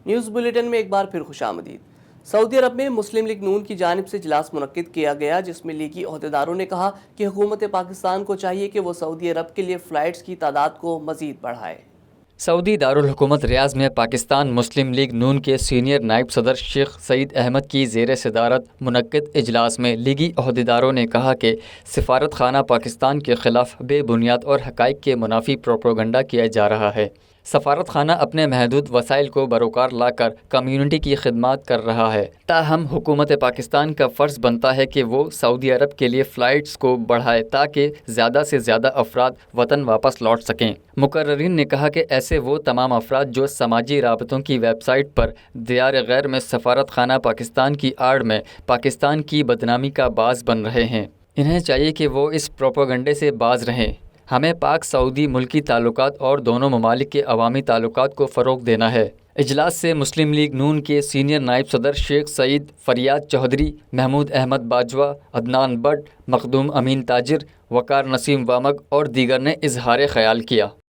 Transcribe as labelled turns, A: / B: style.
A: News bulletin میں ایک بار پھر خوش آمدید۔ سعودی عرب میں مسلم لیگ نون کی جانب سے اجلاس منعقد کیا گیا، جس میں لیگی عہدیداروں نے کہا کہ حکومت پاکستان کو چاہیے کہ وہ سعودی عرب کے لیے فلائٹس کی تعداد کو مزید بڑھائے۔
B: سعودی دارالحکومت ریاض میں پاکستان مسلم لیگ نون کے سینئر نائب صدر شیخ سعید احمد کی زیر صدارت منعقد اجلاس میں لیگی عہدیداروں نے کہا کہ سفارت خانہ پاکستان کے خلاف بے بنیاد اور حقائق کے منافی پروپیگنڈا کیا جا رہا ہے۔ سفارت خانہ اپنے محدود وسائل کو بروکار لا کر کمیونٹی کی خدمات کر رہا ہے، تاہم حکومت پاکستان کا فرض بنتا ہے کہ وہ سعودی عرب کے لیے فلائٹس کو بڑھائے تاکہ زیادہ سے زیادہ افراد وطن واپس لوٹ سکیں۔ مقررین نے کہا کہ ایسے وہ تمام افراد جو سماجی رابطوں کی ویب سائٹ پر دیار غیر میں سفارت خانہ پاکستان کی آڑ میں پاکستان کی بدنامی کا باعث بن رہے ہیں، انہیں چاہیے کہ وہ اس پروپیگنڈے سے باز رہیں۔ ہمیں پاک سعودی ملکی تعلقات اور دونوں ممالک کے عوامی تعلقات کو فروغ دینا ہے۔ اجلاس سے مسلم لیگ نون کے سینئر نائب صدر شیخ سعید، فریاد چودھری، محمود احمد باجوہ، عدنان بٹ، مخدوم امین تاجر، وقار نسیم وامگ اور دیگر نے اظہار خیال کیا۔